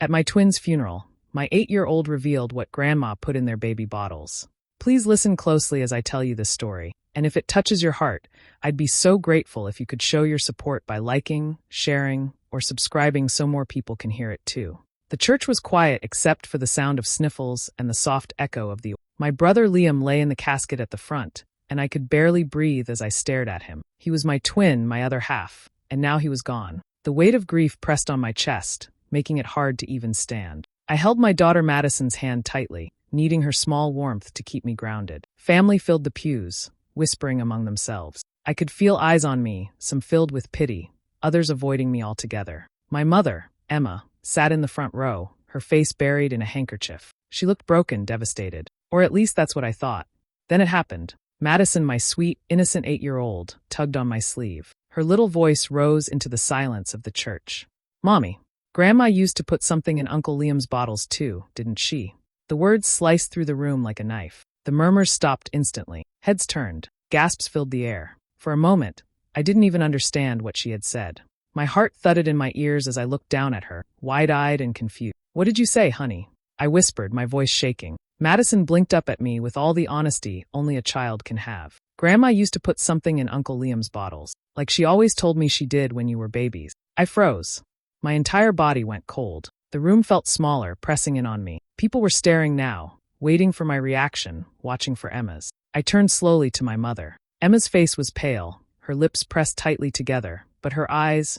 At my twins' funeral, my 8-year-old revealed what Grandma put in their baby bottles. Please listen closely as I tell you this story, and if it touches your heart, I'd be so grateful if you could show your support by liking, sharing, or subscribing so more people can hear it too. The church was quiet except for the sound of sniffles and the soft echo of the. My brother Liam lay in the casket at the front, and I could barely breathe as I stared at him. He was my twin, my other half, and now he was gone. The weight of grief pressed on my chest, making it hard to even stand. I held my daughter Madison's hand tightly, needing her small warmth to keep me grounded. Family filled the pews, whispering among themselves. I could feel eyes on me, some filled with pity, others avoiding me altogether. My mother, Emma, sat in the front row, her face buried in a handkerchief. She looked broken, devastated. Or at least that's what I thought. Then it happened. Madison, my sweet, innocent 8-year-old, tugged on my sleeve. Her little voice rose into the silence of the church. "Mommy, Grandma used to put something in Uncle Liam's bottles too, didn't she?" The words sliced through the room like a knife. The murmurs stopped instantly. Heads turned. Gasps filled the air. For a moment, I didn't even understand what she had said. My heart thudded in my ears as I looked down at her, wide-eyed and confused. "What did you say, honey?" I whispered, my voice shaking. Madison blinked up at me with all the honesty only a child can have. "Grandma used to put something in Uncle Liam's bottles, like she always told me she did when you were babies." I froze. My entire body went cold. The room felt smaller, pressing in on me. People were staring now, waiting for my reaction, watching for Emma's. I turned slowly to my mother. Emma's face was pale, her lips pressed tightly together, but her eyes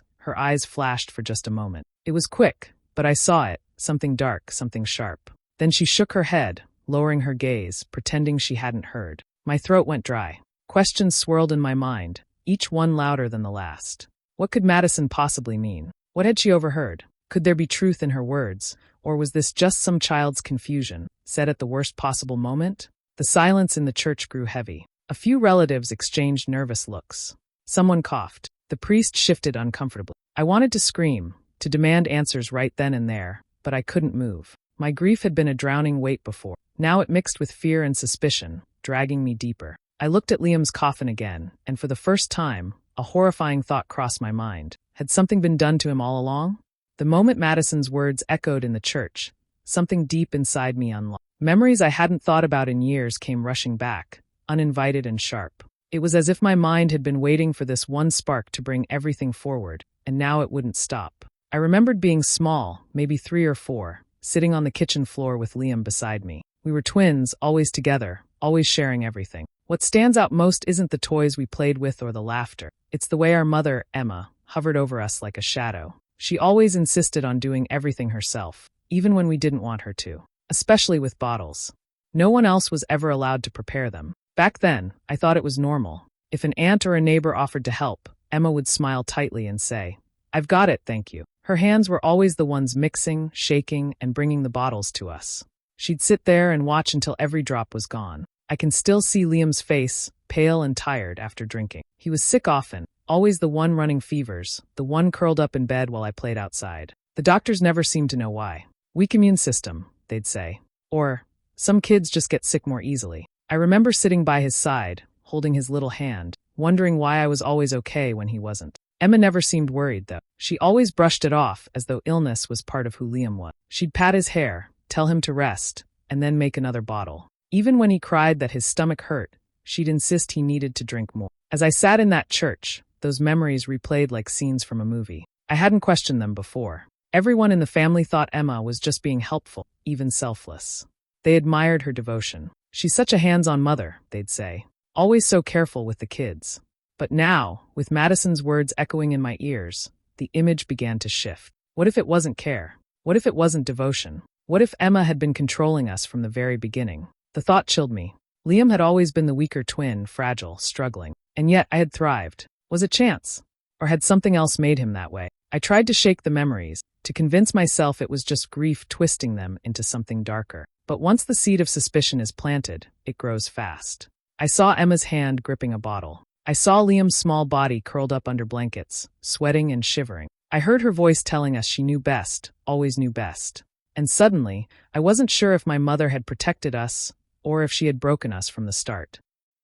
flashed for just a moment. It was quick, but I saw it, something dark, something sharp. Then she shook her head, lowering her gaze, pretending she hadn't heard. My throat went dry. Questions swirled in my mind, each one louder than the last. What could Madison possibly mean? What had she overheard? Could there be truth in her words, or was this just some child's confusion, said at the worst possible moment? The silence in the church grew heavy. A few relatives exchanged nervous looks. Someone coughed. The priest shifted uncomfortably. I wanted to scream, to demand answers right then and there, but I couldn't move. My grief had been a drowning weight before. Now it mixed with fear and suspicion, dragging me deeper. I looked at Liam's coffin again, and for the first time, a horrifying thought crossed my mind. Had something been done to him all along? The moment Madison's words echoed in the church, something deep inside me unlocked. Memories I hadn't thought about in years came rushing back, uninvited and sharp. It was as if my mind had been waiting for this one spark to bring everything forward, and now it wouldn't stop. I remembered being small, maybe 3 or 4, sitting on the kitchen floor with Liam beside me. We were twins, always together, always sharing everything. What stands out most isn't the toys we played with or the laughter. It's the way our mother, Emma, hovered over us like a shadow. She always insisted on doing everything herself, even when we didn't want her to, especially with bottles. No one else was ever allowed to prepare them. Back then, I thought it was normal. If an aunt or a neighbor offered to help, Emma would smile tightly and say, "I've got it, thank you." Her hands were always the ones mixing, shaking, and bringing the bottles to us. She'd sit there and watch until every drop was gone. I can still see Liam's face, pale and tired after drinking. He was sick often, always the one running fevers, the one curled up in bed while I played outside. The doctors never seemed to know why. "Weak immune system," they'd say. Or, "Some kids just get sick more easily." I remember sitting by his side, holding his little hand, wondering why I was always okay when he wasn't. Emma never seemed worried, though. She always brushed it off as though illness was part of who Liam was. She'd pat his hair, tell him to rest, and then make another bottle. Even when he cried that his stomach hurt, she'd insist he needed to drink more. As I sat in that church, those memories replayed like scenes from a movie. I hadn't questioned them before. Everyone in the family thought Emma was just being helpful, even selfless. They admired her devotion. "She's such a hands-on mother," they'd say. "Always so careful with the kids." But now, with Madison's words echoing in my ears, the image began to shift. What if it wasn't care? What if it wasn't devotion? What if Emma had been controlling us from the very beginning? The thought chilled me. Liam had always been the weaker twin, fragile, struggling. And yet I had thrived. Was it chance? Or had something else made him that way? I tried to shake the memories, to convince myself it was just grief twisting them into something darker. But once the seed of suspicion is planted, it grows fast. I saw Emma's hand gripping a bottle. I saw Liam's small body curled up under blankets, sweating and shivering. I heard her voice telling us she knew best, always knew best. And suddenly, I wasn't sure if my mother had protected us, or if she had broken us from the start.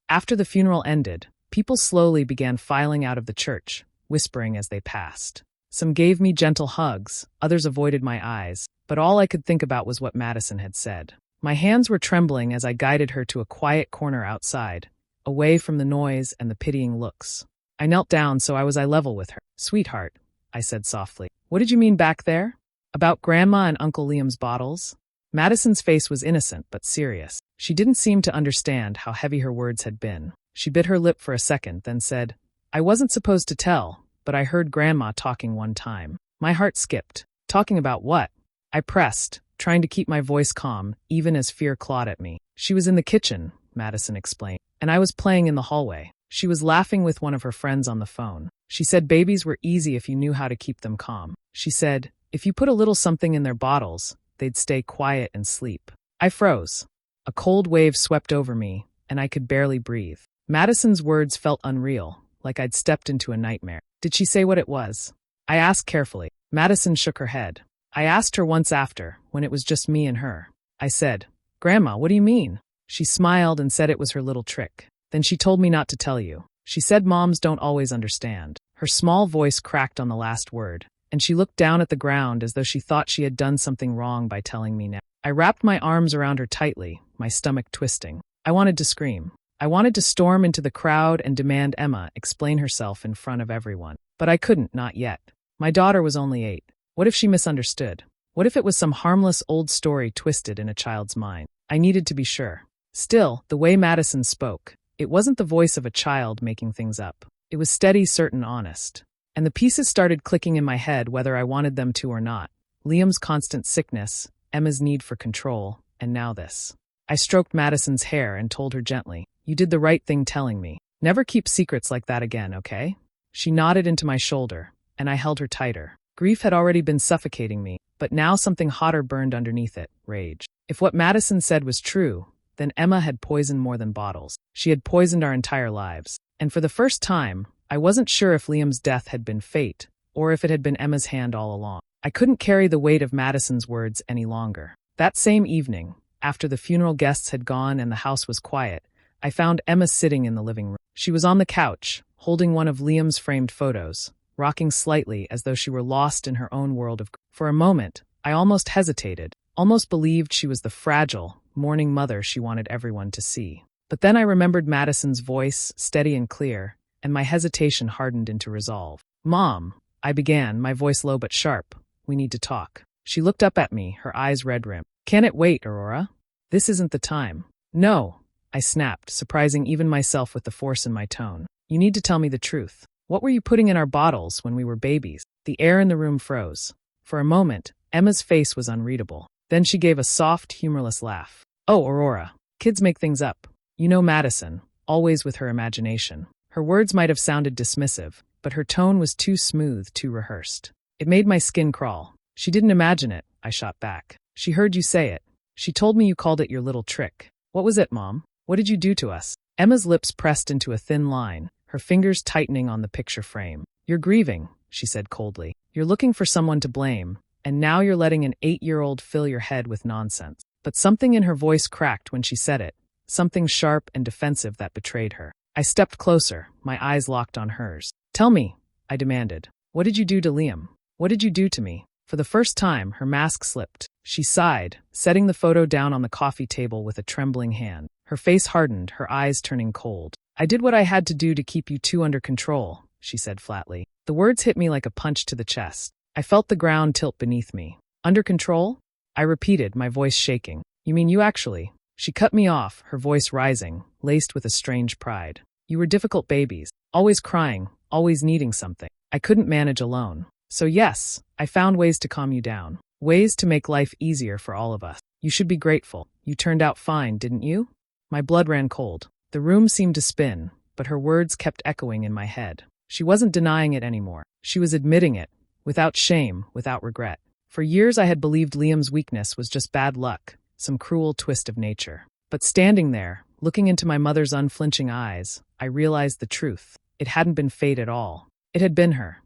After the funeral ended, people slowly began filing out of the church, whispering as they passed. Some gave me gentle hugs, others avoided my eyes, but all I could think about was what Madison had said. My hands were trembling as I guided her to a quiet corner outside, away from the noise and the pitying looks. I knelt down so I was eye level with her. "Sweetheart," I said softly, "what did you mean back there? About Grandma and Uncle Liam's bottles?" Madison's face was innocent but serious. She didn't seem to understand how heavy her words had been. She bit her lip for a second, then said, "I wasn't supposed to tell, but I heard Grandma talking one time." My heart skipped. Talking about what? I pressed, trying to keep my voice calm, even as fear clawed at me. "She was in the kitchen," Madison explained, "and I was playing in the hallway. She was laughing with one of her friends on the phone. She said babies were easy if you knew how to keep them calm. She said, if you put a little something in their bottles, they'd stay quiet and sleep." I froze. A cold wave swept over me, and I could barely breathe. Madison's words felt unreal, like I'd stepped into a nightmare. "Did she say what it was?" I asked carefully. Madison shook her head. "I asked her once after, when it was just me and her. I said, 'Grandma, what do you mean?' She smiled and said it was her little trick. Then she told me not to tell you. She said moms don't always understand." Her small voice cracked on the last word, and she looked down at the ground as though she thought she had done something wrong by telling me now. I wrapped my arms around her tightly, my stomach twisting. I wanted to scream. I wanted to storm into the crowd and demand Emma explain herself in front of everyone. But I couldn't, not yet. My daughter was only 8. What if she misunderstood? What if it was some harmless old story twisted in a child's mind? I needed to be sure. Still, the way Madison spoke, it wasn't the voice of a child making things up. It was steady, certain, honest. And the pieces started clicking in my head whether I wanted them to or not. Liam's constant sickness, Emma's need for control, and now this. I stroked Madison's hair and told her gently, "You did the right thing telling me. Never keep secrets like that again, okay?" She nodded into my shoulder, and I held her tighter. Grief had already been suffocating me, but now something hotter burned underneath it, rage. If what Madison said was true, then Emma had poisoned more than bottles. She had poisoned our entire lives. And for the first time, I wasn't sure if Liam's death had been fate, or if it had been Emma's hand all along. I couldn't carry the weight of Madison's words any longer. That same evening, after the funeral guests had gone and the house was quiet, I found Emma sitting in the living room. She was on the couch, holding one of Liam's framed photos, rocking slightly as though she were lost in her own world of grief. For a moment, I almost hesitated, almost believed she was the fragile, mourning mother she wanted everyone to see. But then I remembered Madison's voice, steady and clear, and my hesitation hardened into resolve. "Mom," I began, my voice low but sharp, "we need to talk." She looked up at me, her eyes red-rimmed. "Can it wait, Aurora? This isn't the time." "No," I snapped, surprising even myself with the force in my tone. "You need to tell me the truth. What were you putting in our bottles when we were babies?" The air in the room froze. For a moment, Emma's face was unreadable. Then she gave a soft, humorless laugh. "Oh, Aurora, kids make things up. You know Madison, always with her imagination." Her words might have sounded dismissive, but her tone was too smooth, too rehearsed. It made my skin crawl. "She didn't imagine it," I shot back. "She heard you say it. She told me you called it your little trick." "What was it, Mom? What did you do to us?" Emma's lips pressed into a thin line, her fingers tightening on the picture frame. "You're grieving," she said coldly. "You're looking for someone to blame, and now you're letting an 8-year-old fill your head with nonsense." But something in her voice cracked when she said it, something sharp and defensive that betrayed her. I stepped closer, my eyes locked on hers. "Tell me," I demanded. "What did you do to Liam? What did you do to me?" For the first time, her mask slipped. She sighed, setting the photo down on the coffee table with a trembling hand. Her face hardened, her eyes turning cold. "I did what I had to do to keep you two under control," she said flatly. The words hit me like a punch to the chest. I felt the ground tilt beneath me. "Under control?" I repeated, my voice shaking. "You mean you actually—" She cut me off, her voice rising, laced with a strange pride. "You were difficult babies, always crying, always needing something. I couldn't manage alone. So yes, I found ways to calm you down. Ways to make life easier for all of us. You should be grateful. You turned out fine, didn't you?" My blood ran cold. The room seemed to spin, but her words kept echoing in my head. She wasn't denying it anymore. She was admitting it, without shame, without regret. For years I had believed Liam's weakness was just bad luck, some cruel twist of nature. But standing there, looking into my mother's unflinching eyes, I realized the truth. It hadn't been fate at all. It had been her.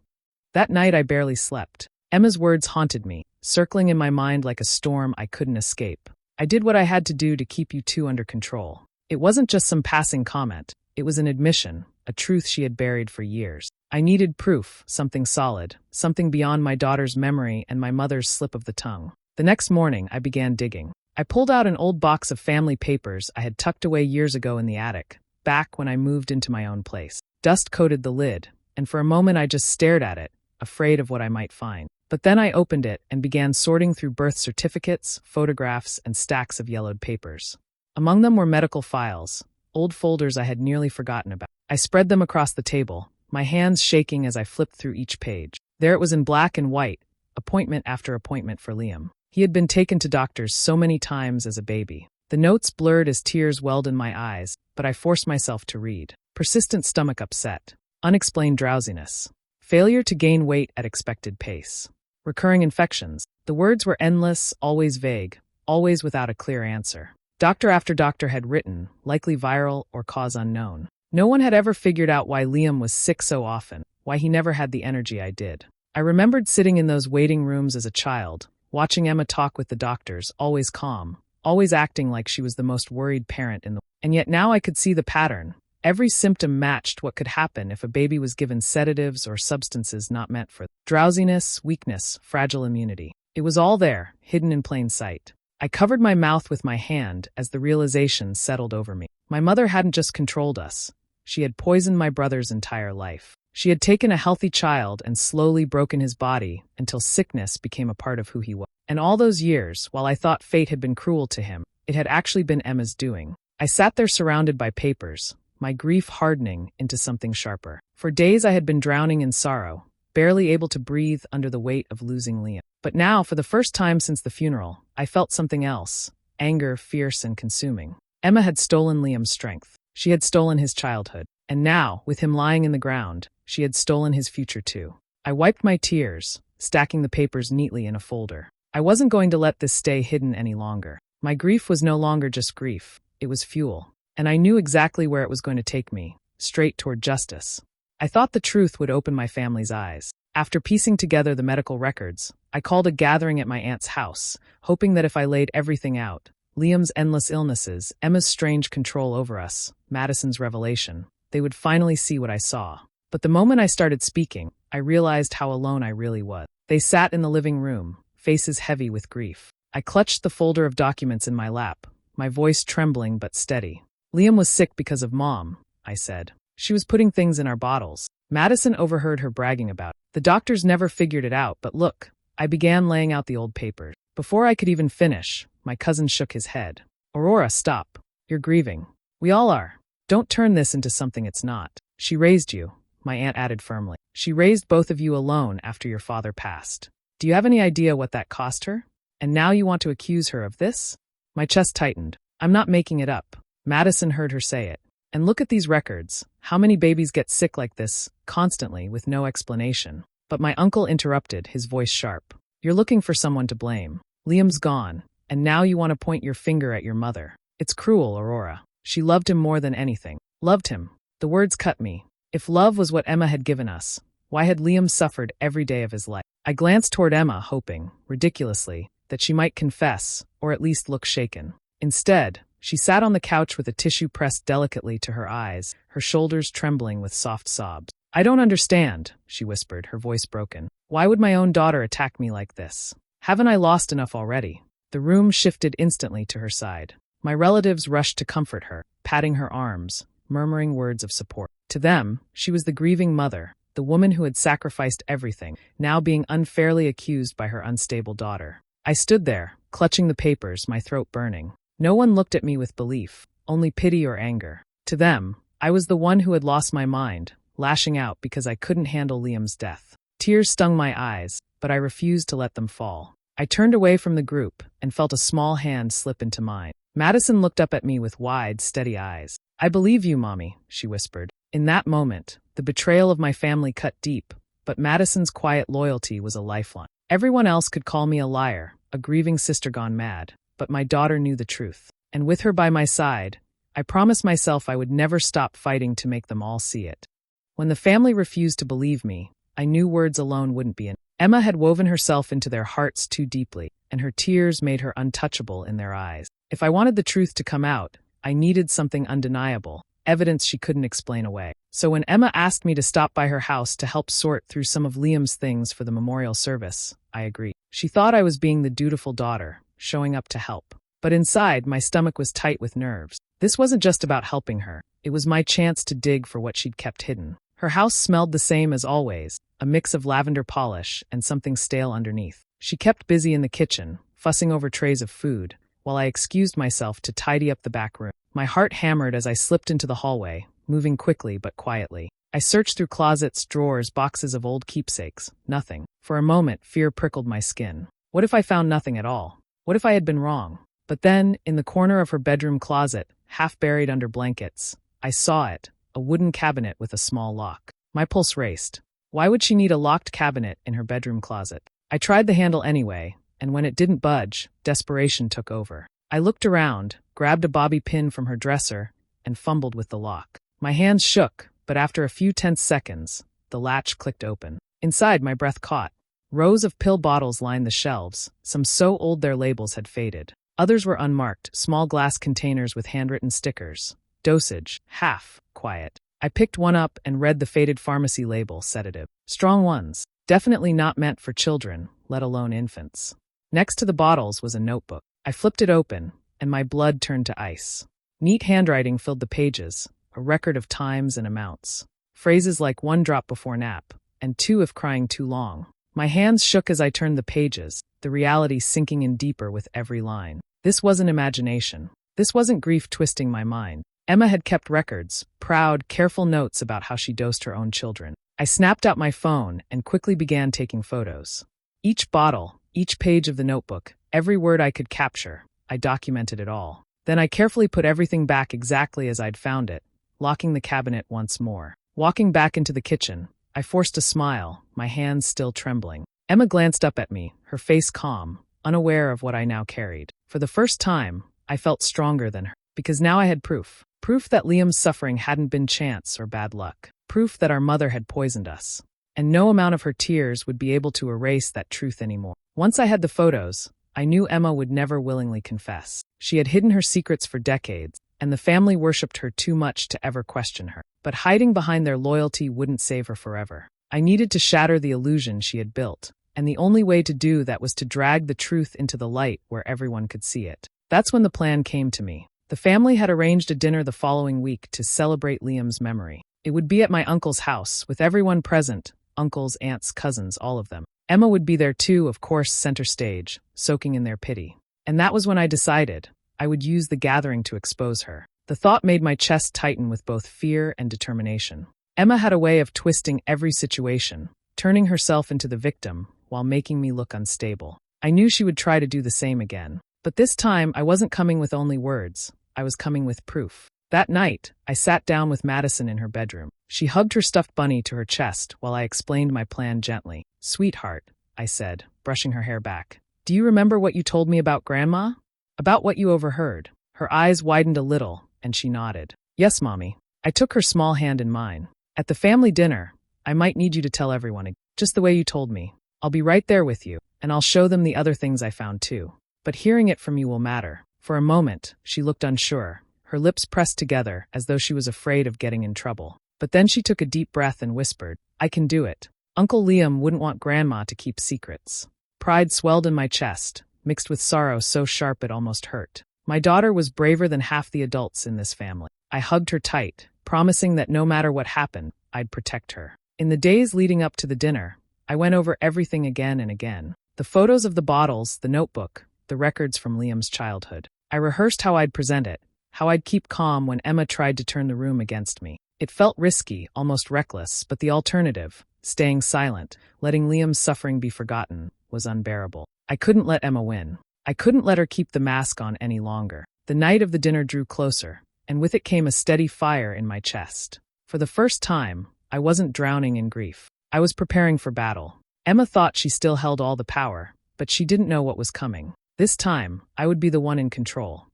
That night I barely slept. Emma's words haunted me, circling in my mind like a storm I couldn't escape. "I did what I had to do to keep you two under control." It wasn't just some passing comment. It was an admission, a truth she had buried for years. I needed proof, something solid, something beyond my daughter's memory and my mother's slip of the tongue. The next morning, I began digging. I pulled out an old box of family papers I had tucked away years ago in the attic, back when I moved into my own place. Dust coated the lid, and for a moment I just stared at it, afraid of what I might find. But then I opened it and began sorting through birth certificates, photographs, and stacks of yellowed papers. Among them were medical files, old folders I had nearly forgotten about. I spread them across the table, my hands shaking as I flipped through each page. There it was in black and white, appointment after appointment for Liam. He had been taken to doctors so many times as a baby. The notes blurred as tears welled in my eyes, but I forced myself to read. Persistent stomach upset. Unexplained drowsiness. Failure to gain weight at expected pace. Recurring infections. The words were endless, always vague, always without a clear answer. Doctor after doctor had written, likely viral or cause unknown. No one had ever figured out why Liam was sick so often, why he never had the energy I did. I remembered sitting in those waiting rooms as a child, watching Emma talk with the doctors, always calm, always acting like she was the most worried parent in the world. And yet now I could see the pattern. Every symptom matched what could happen if a baby was given sedatives or substances not meant for them. Drowsiness, weakness, fragile immunity. It was all there, hidden in plain sight. I covered my mouth with my hand as the realization settled over me. My mother hadn't just controlled us. She had poisoned my brother's entire life. She had taken a healthy child and slowly broken his body until sickness became a part of who he was. And all those years, while I thought fate had been cruel to him, it had actually been Emma's doing. I sat there surrounded by papers, my grief hardening into something sharper. For days I had been drowning in sorrow, barely able to breathe under the weight of losing Liam. But now, for the first time since the funeral, I felt something else, anger, fierce and consuming. Emma had stolen Liam's strength. She had stolen his childhood. And now, with him lying in the ground, she had stolen his future too. I wiped my tears, stacking the papers neatly in a folder. I wasn't going to let this stay hidden any longer. My grief was no longer just grief, it was fuel. And I knew exactly where it was going to take me, straight toward justice. I thought the truth would open my family's eyes. After piecing together the medical records, I called a gathering at my aunt's house, hoping that if I laid everything out, Liam's endless illnesses, Emma's strange control over us, Madison's revelation, they would finally see what I saw. But the moment I started speaking, I realized how alone I really was. They sat in the living room, faces heavy with grief. I clutched the folder of documents in my lap, my voice trembling but steady. Liam was sick because of Mom, I said. She was putting things in our bottles. Madison overheard her bragging about it. The doctors never figured it out, but look, I began laying out the old papers. Before I could even finish, my cousin shook his head. Aurora, stop. You're grieving. We all are. Don't turn this into something it's not. She raised you, my aunt added firmly. She raised both of you alone after your father passed. Do you have any idea what that cost her? And now you want to accuse her of this? My chest tightened. I'm not making it up. Madison heard her say it. And look at these records. How many babies get sick like this, constantly, with no explanation? But my uncle interrupted, his voice sharp. You're looking for someone to blame. Liam's gone, and now you want to point your finger at your mother. It's cruel, Aurora. She loved him more than anything. Loved him. The words cut me. If love was what Emma had given us, why had Liam suffered every day of his life? I glanced toward Emma, hoping, ridiculously, that she might confess, or at least look shaken. Instead, she sat on the couch with a tissue pressed delicately to her eyes, her shoulders trembling with soft sobs. I don't understand, she whispered, her voice broken. Why would my own daughter attack me like this? Haven't I lost enough already? The room shifted instantly to her side. My relatives rushed to comfort her, patting her arms, murmuring words of support. To them, she was the grieving mother, the woman who had sacrificed everything, now being unfairly accused by her unstable daughter. I stood there, clutching the papers, my throat burning. No one looked at me with belief, only pity or anger. To them, I was the one who had lost my mind, lashing out because I couldn't handle Liam's death. Tears stung my eyes, but I refused to let them fall. I turned away from the group and felt a small hand slip into mine. Madison looked up at me with wide, steady eyes. I believe you, Mommy, she whispered. In that moment, the betrayal of my family cut deep, but Madison's quiet loyalty was a lifeline. Everyone else could call me a liar, a grieving sister gone mad, but my daughter knew the truth. And with her by my side, I promised myself I would never stop fighting to make them all see it. When the family refused to believe me, I knew words alone wouldn't be enough. Emma had woven herself into their hearts too deeply, and her tears made her untouchable in their eyes. If I wanted the truth to come out, I needed something undeniable, evidence she couldn't explain away. So when Emma asked me to stop by her house to help sort through some of Liam's things for the memorial service, I agreed. She thought I was being the dutiful daughter, showing up to help. But inside, my stomach was tight with nerves. This wasn't just about helping her. It was my chance to dig for what she'd kept hidden. Her house smelled the same as always, a mix of lavender polish and something stale underneath. She kept busy in the kitchen, fussing over trays of food, while I excused myself to tidy up the back room. My heart hammered as I slipped into the hallway, moving quickly but quietly. I searched through closets, drawers, boxes of old keepsakes. Nothing. For a moment, fear prickled my skin. What if I found nothing at all? What if I had been wrong? But then, in the corner of her bedroom closet, half buried under blankets, I saw it, a wooden cabinet with a small lock. My pulse raced. Why would she need a locked cabinet in her bedroom closet? I tried the handle anyway, and when it didn't budge, desperation took over. I looked around, grabbed a bobby pin from her dresser, and fumbled with the lock. My hands shook, but after a few tense seconds, the latch clicked open. Inside, my breath caught. Rows of pill bottles lined the shelves, some so old their labels had faded. Others were unmarked, small glass containers with handwritten stickers. Dosage, half, quiet. I picked one up and read the faded pharmacy label, sedative. Strong ones, definitely not meant for children, let alone infants. Next to the bottles was a notebook. I flipped it open, and my blood turned to ice. Neat handwriting filled the pages, a record of times and amounts. Phrases like 1 drop before nap, and 2 if crying too long. My hands shook as I turned the pages, the reality sinking in deeper with every line. This wasn't imagination. This wasn't grief twisting my mind. Emma had kept records, proud, careful notes about how she dosed her own children. I snapped out my phone and quickly began taking photos. Each bottle, each page of the notebook, every word I could capture, I documented it all. Then I carefully put everything back exactly as I'd found it, locking the cabinet once more. Walking back into the kitchen, I forced a smile, my hands still trembling. Emma glanced up at me, her face calm, unaware of what I now carried. For the first time, I felt stronger than her, because now I had proof. Proof that Liam's suffering hadn't been chance or bad luck. Proof that our mother had poisoned us. And no amount of her tears would be able to erase that truth anymore. Once I had the photos, I knew Emma would never willingly confess. She had hidden her secrets for decades, and the family worshipped her too much to ever question her. But hiding behind their loyalty wouldn't save her forever. I needed to shatter the illusion she had built, and the only way to do that was to drag the truth into the light where everyone could see it. That's when the plan came to me. The family had arranged a dinner the following week to celebrate Liam's memory. It would be at my uncle's house, with everyone present, uncles, aunts, cousins, all of them. Emma would be there too, of course, center stage, soaking in their pity. And that was when I decided I would use the gathering to expose her. The thought made my chest tighten with both fear and determination. Emma had a way of twisting every situation, turning herself into the victim while making me look unstable. I knew she would try to do the same again. But this time, I wasn't coming with only words. I was coming with proof. That night, I sat down with Madison in her bedroom. She hugged her stuffed bunny to her chest while I explained my plan gently. "Sweetheart," I said, brushing her hair back. "Do you remember what you told me about Grandma? About what you overheard?" Her eyes widened a little, and she nodded. "Yes, Mommy." I took her small hand in mine. "At the family dinner, I might need you to tell everyone, just the way you told me. I'll be right there with you, and I'll show them the other things I found too. But hearing it from you will matter." For a moment, she looked unsure, her lips pressed together as though she was afraid of getting in trouble. But then she took a deep breath and whispered, "I can do it." Uncle Liam wouldn't want Grandma to keep secrets. Pride swelled in my chest, mixed with sorrow so sharp it almost hurt. My daughter was braver than half the adults in this family. I hugged her tight, promising that no matter what happened, I'd protect her. In the days leading up to the dinner, I went over everything again and again. The photos of the bottles, the notebook, the records from Liam's childhood. I rehearsed how I'd present it, how I'd keep calm when Emma tried to turn the room against me. It felt risky, almost reckless, but the alternative, staying silent, letting Liam's suffering be forgotten, was unbearable. I couldn't let Emma win. I couldn't let her keep the mask on any longer. The night of the dinner drew closer, and with it came a steady fire in my chest. For the first time, I wasn't drowning in grief. I was preparing for battle. Emma thought she still held all the power, but she didn't know what was coming. This time, I would be the one in control.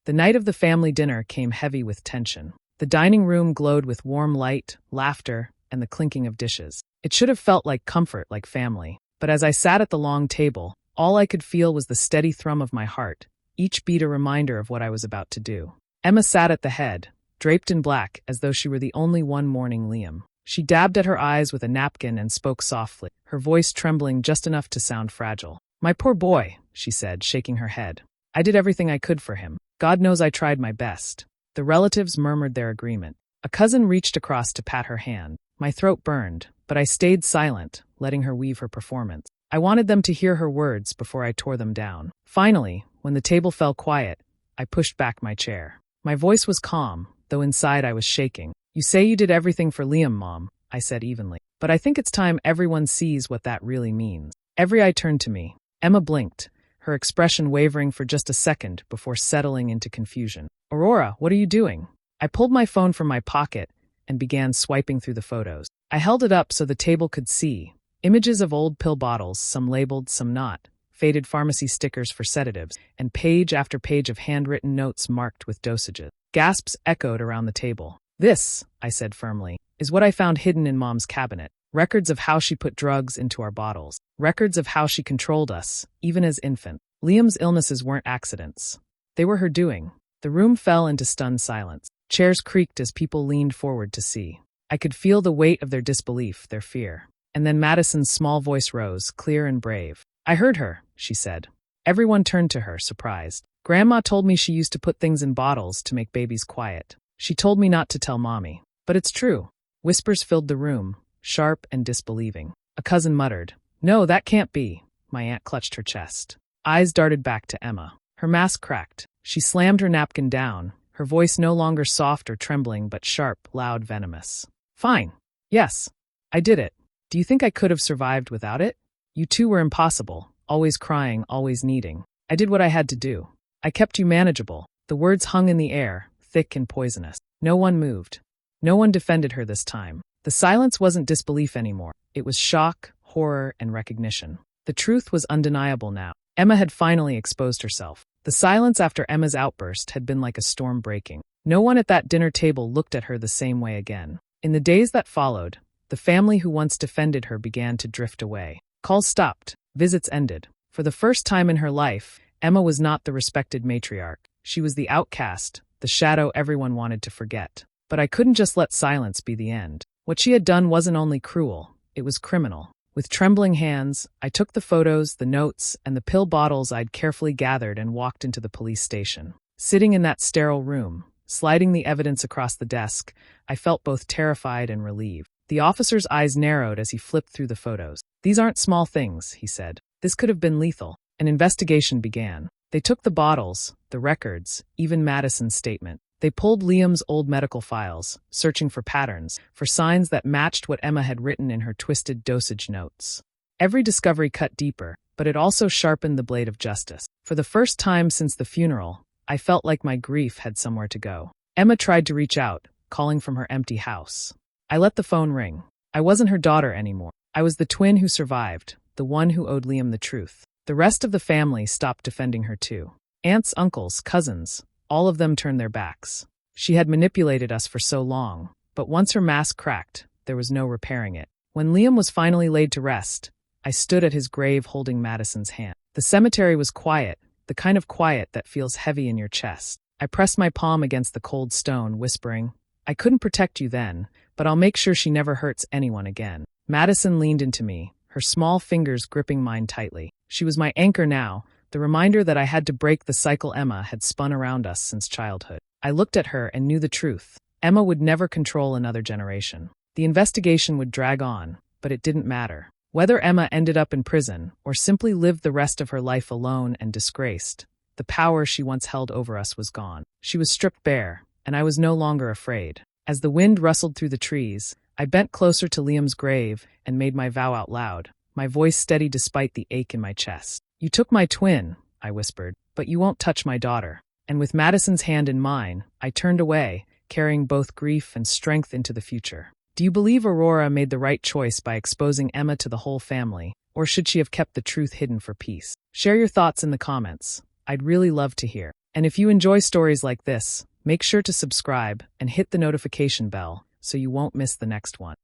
The night of the family dinner came heavy with tension. The dining room glowed with warm light, laughter, and the clinking of dishes. It should have felt like comfort, like family. But as I sat at the long table, all I could feel was the steady thrum of my heart, each beat a reminder of what I was about to do. Emma sat at the head, draped in black as though she were the only one mourning Liam. She dabbed at her eyes with a napkin and spoke softly, her voice trembling just enough to sound fragile. "My poor boy," she said, shaking her head. "I did everything I could for him. God knows I tried my best." The relatives murmured their agreement. A cousin reached across to pat her hand. My throat burned, but I stayed silent, letting her weave her performance. I wanted them to hear her words before I tore them down. Finally, when the table fell quiet, I pushed back my chair. My voice was calm, though inside I was shaking. "You say you did everything for Liam, Mom," I said evenly. "But I think it's time everyone sees what that really means." Every eye turned to me. Emma blinked, her expression wavering for just a second before settling into confusion. "Aurora, what are you doing?" I pulled my phone from my pocket and began swiping through the photos. I held it up so the table could see. Images of old pill bottles, some labeled, some not, faded pharmacy stickers for sedatives, and page after page of handwritten notes marked with dosages. Gasps echoed around the table. "This," I said firmly, "is what I found hidden in Mom's cabinet. Records of how she put drugs into our bottles. Records of how she controlled us, even as infants. Liam's illnesses weren't accidents. They were her doing." The room fell into stunned silence. Chairs creaked as people leaned forward to see. I could feel the weight of their disbelief, their fear. And then Madison's small voice rose, clear and brave. "I heard her," she said. Everyone turned to her, surprised. "Grandma told me she used to put things in bottles to make babies quiet. She told me not to tell Mommy. But it's true." Whispers filled the room, sharp and disbelieving. A cousin muttered, "No, that can't be." My aunt clutched her chest. Eyes darted back to Emma. Her mask cracked. She slammed her napkin down, her voice no longer soft or trembling but sharp, loud, venomous. "Fine. Yes. I did it. Do you think I could have survived without it? You two were impossible, always crying, always needing. I did what I had to do. I kept you manageable." The words hung in the air, thick and poisonous. No one moved. No one defended her this time. The silence wasn't disbelief anymore. It was shock, horror, and recognition. The truth was undeniable now. Emma had finally exposed herself. The silence after Emma's outburst had been like a storm breaking. No one at that dinner table looked at her the same way again. In the days that followed, the family who once defended her began to drift away. Calls stopped. Visits ended. For the first time in her life, Emma was not the respected matriarch. She was the outcast, the shadow everyone wanted to forget. But I couldn't just let silence be the end. What she had done wasn't only cruel, it was criminal. With trembling hands, I took the photos, the notes, and the pill bottles I'd carefully gathered and walked into the police station. Sitting in that sterile room, sliding the evidence across the desk, I felt both terrified and relieved. The officer's eyes narrowed as he flipped through the photos. "These aren't small things," he said. "This could have been lethal." An investigation began. They took the bottles, the records, even Madison's statement. They pulled Liam's old medical files, searching for patterns, for signs that matched what Emma had written in her twisted dosage notes. Every discovery cut deeper, but it also sharpened the blade of justice. For the first time since the funeral, I felt like my grief had somewhere to go. Emma tried to reach out, calling from her empty house. I let the phone ring. I wasn't her daughter anymore. I was the twin who survived, the one who owed Liam the truth. The rest of the family stopped defending her too. Aunts, uncles, cousins, all of them turned their backs. She had manipulated us for so long, but once her mask cracked, there was no repairing it. When Liam was finally laid to rest, I stood at his grave holding Madison's hand. The cemetery was quiet, the kind of quiet that feels heavy in your chest. I pressed my palm against the cold stone, whispering, "I couldn't protect you then, but I'll make sure she never hurts anyone again." Madison leaned into me, her small fingers gripping mine tightly. She was my anchor now, the reminder that I had to break the cycle Emma had spun around us since childhood. I looked at her and knew the truth. Emma would never control another generation. The investigation would drag on, but it didn't matter. Whether Emma ended up in prison or simply lived the rest of her life alone and disgraced, the power she once held over us was gone. She was stripped bare, and I was no longer afraid. As the wind rustled through the trees, I bent closer to Liam's grave and made my vow out loud, my voice steady despite the ache in my chest. "You took my twin," I whispered, "but you won't touch my daughter." And with Madison's hand in mine, I turned away, carrying both grief and strength into the future. Do you believe Aurora made the right choice by exposing Emma to the whole family, or should she have kept the truth hidden for peace? Share your thoughts in the comments. I'd really love to hear. And if you enjoy stories like this, make sure to subscribe and hit the notification bell so you won't miss the next one.